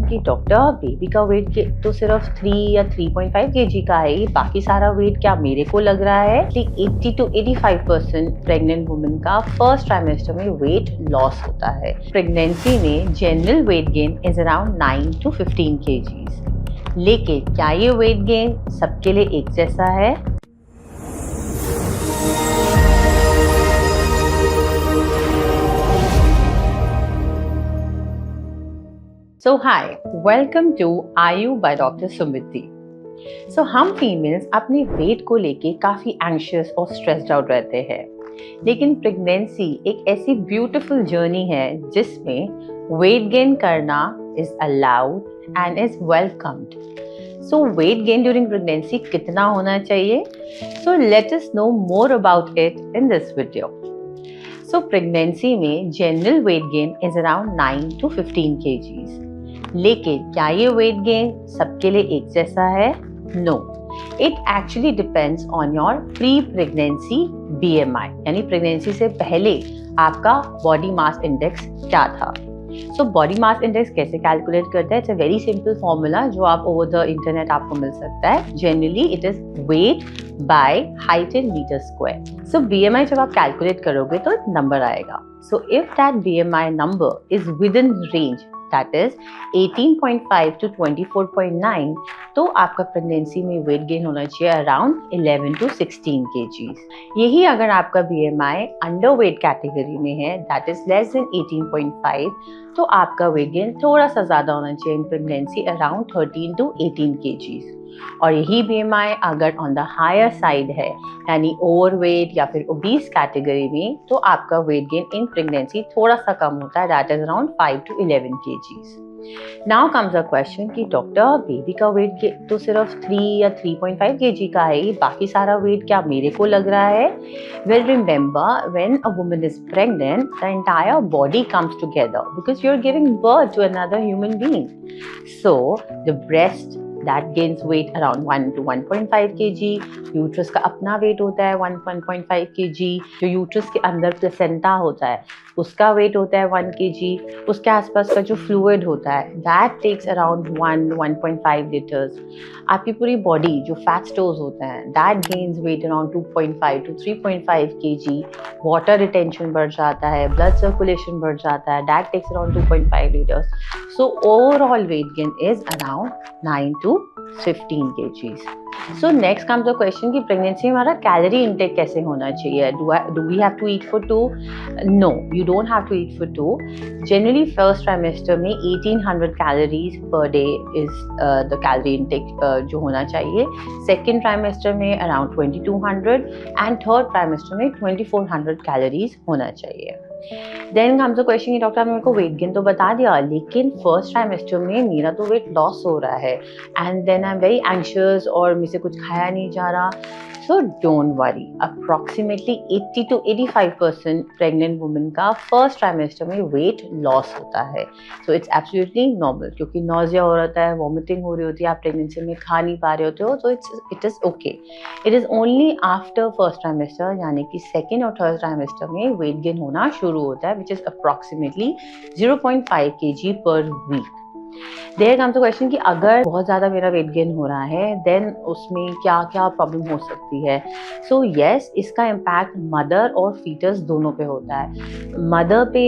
कि doctor baby का wait तो सिर्फ 3 या 3.5 केजी का है, बाकी सारा वेट क्या मेरे को लग रहा है कि 80 to 85% प्रेग्नेंट वुमेन का फर्स्ट ट्राइमेस्टर में वेट लॉस होता है। प्रेगनेंसी में general weight gain is around 9 to 15 kgs. लेकिन क्या ये वेट गेन सबके लिए एक जैसा है? So hi, welcome to आयु by डॉक्टर सुमिति। So हम फीमेल्स अपने वेट को लेके काफ़ी एंशियस और स्ट्रेस्ड आउट रहते हैं, लेकिन प्रेगनेंसी एक ऐसी ब्यूटीफुल जर्नी है जिसमें वेट गेन करना is allowed and is welcomed. So weight gain during pregnancy कितना होना चाहिए? So let us know more about it in this video. So pregnancy में general weight gain is around 9 to 15 kgs. लेकिन क्या ये weight gain सबके लिए एक जैसा है? No, it actually depends on your pre pregnancy BMI, यानी प्रेगनेंसी से पहले आपका बॉडी मास इंडेक्स क्या था। सो बॉडी मास इंडेक्स कैसे कैलकुलेट करते हैं? It's a very simple formula जो आप ओवर द इंटरनेट आपको मिल सकता है। Generally it is weight by height in meter square. So BMI जब आप कैलकुलेट करोगे तो एक नंबर आएगा। So if that BMI number is with in range, that is 18.5 to 24.9, तो आपका प्रेगनेंसी में वेट गेन होना चाहिए अराउंड 11 to 16 केजीज। यही अगर आपका BMI अंडर वेट कैटेगरी में है, दैट इज लेस देन 18.5, तो आपका वेट गेन थोड़ा सा ज़्यादा होना चाहिए in pregnancy around 13 to 18 KGs. और यही BMI अगर ऑन द हायर साइड है, यानी ओवरवेट या फिर ओबीस कैटेगरी में, तो आपका वेट गेन इन प्रेगनेंसी थोड़ा सा कम होता है, that is around 5 to 11 KGs. Now comes a question कि डॉक्टर बेबी का वेट तो सिर्फ 3 या 3.5 केजी का है, बाकी सारा वेट क्या मेरे को लग रहा है? Well remember, when a woman is pregnant the entire body comes together because you are giving birth to another human being. So the breast that gains weight around 1 to 1.5 kg, uterus का अपना wait होता है 1.5 kg, जो uterus के अंदर placenta होता है उसका वेट होता है 1 kg, उसके आसपास का जो फ्लूइड होता है दैट टेक्स अराउंड 1.5 लीटर्स। आपकी पूरी बॉडी जो फैट स्टोर्स होता है that gains weight around 2.5 to 3.5 kg, water retention बढ़ जाता है, ब्लड सर्कुलेशन बढ़ जाता है, that takes around 2.5 litres. So overall weight gain is around 9 to 15 kgs. So next comes the question कि प्रेगनेंसी में हमारा कैलोरी इंटेक कैसे होना चाहिए? Do we have to eat for two? No, you don't have to eat for two. Generally first trimester में 1800 calories per day is the calorie intake जो होना चाहिए। Second trimester में around 2200 and third trimester में 2400 calories होना चाहिए। Then comes the question कि doctor मेरे को वेट गेन तो बता दिया, लेकिन फर्स्ट ट्राइमेस्टर में मेरा तो वेट लॉस हो रहा है and then I am very anxious और मुझसे कुछ खाया नहीं जा रहा। So don't worry, approximately 80 to 85% pregnant women का फर्स्ट ट्राइमेस्टर में वेट लॉस होता है। सो इट्स एब्सोल्युटली नॉर्मल, क्योंकि नॉजिया हो रहा है, वॉमिटिंग हो रही होती है, आप प्रेगनेंसी में खा नहीं पा रहे होते हो, तो it is okay. It is only after first trimester यानी कि सेकेंड और थर्ड ट्राइमेस्टर में वेट गेन होना शुरू होता है, which is approximately 0.5 kg per week. There comes the question कि अगर बहुत ज़्यादा मेरा वेट गेन हो रहा है देन उसमें क्या क्या प्रॉब्लम हो सकती है? सो यस, इसका इम्पैक्ट मदर और फीटस दोनों पे होता है। मदर पे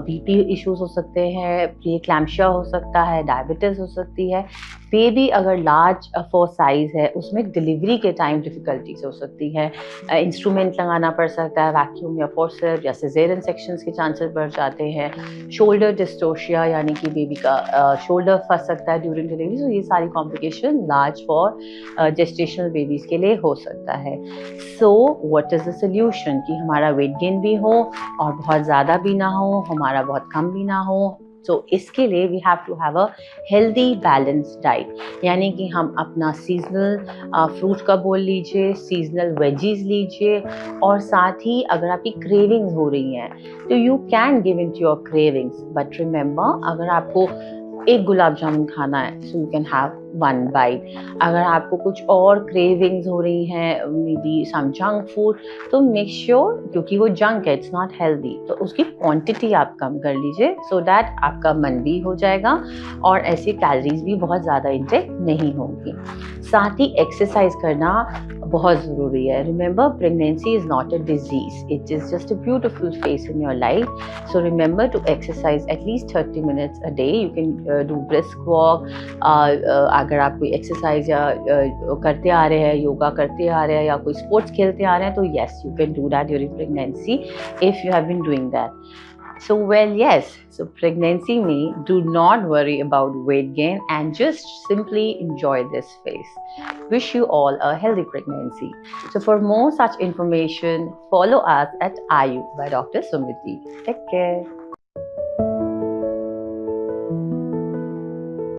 BP इश्यूज हो सकते हैं, प्री-एक्लैम्पशिया हो सकता है, डायबिटीज़ हो सकती है। बेबी अगर लार्ज फॉर साइज है उसमें डिलीवरी के टाइम डिफ़िकल्टीज हो सकती है, इंस्ट्रूमेंट लगाना पड़ सकता है, वैक्यूम या फोर्सेप या सिजेरियन सेक्शंस के चांसेस बढ़ जाते हैं। शोल्डर डिस्टोशिया यानी कि बेबी का शोल्डर फंस सकता है ड्यूरिंग डिलीवरी। सो ये सारी complication large for gestational babies के लिए हो सकता है। So what is the solution कि हमारा वेट गेन भी हो और बहुत ज़्यादा भी ना हो, हमारा बहुत कम भी ना हो। सो इसके लिए we have to have a healthy balance diet, यानी कि हम अपना सीजनल फ्रूट का बोल लीजिए, सीजनल वेजीज लीजिए, और साथ ही अगर आपकी क्रेविंग्स हो रही हैं तो you can give in to your cravings, but remember अगर आपको एक गुलाब जामुन खाना है, so you can have one bite. अगर आपको कुछ और क्रेविंग्स हो रही हैं, maybe some junk food, तो मेक श्योर, क्योंकि वो जंक है, इट्स नॉट हेल्दी, तो उसकी क्वांटिटी आप कम कर लीजिए, सो दैट आपका मन भी हो जाएगा और ऐसी कैलोरीज भी बहुत ज़्यादा इंटेक नहीं होंगी। साथ ही एक्सरसाइज करना बहुत ज़रूरी है। Remember, pregnancy is not a disease, it is just a beautiful phase in your life. So remember to exercise at least 30 minutes a day. You can do brisk walk. अगर आप कोई एक्सरसाइज या करते आ रहे हैं, योगा करते आ रहे हैं या कोई स्पोर्ट्स खेलते आ रहे हैं, तो yes, you can do that during pregnancy if you have been doing that. So, well, yes. So, pregnancy means do not worry about weight gain and just simply enjoy this phase. Wish you all a healthy pregnancy. So, for more such information, follow us at IU by Dr. Sumiti. Take care.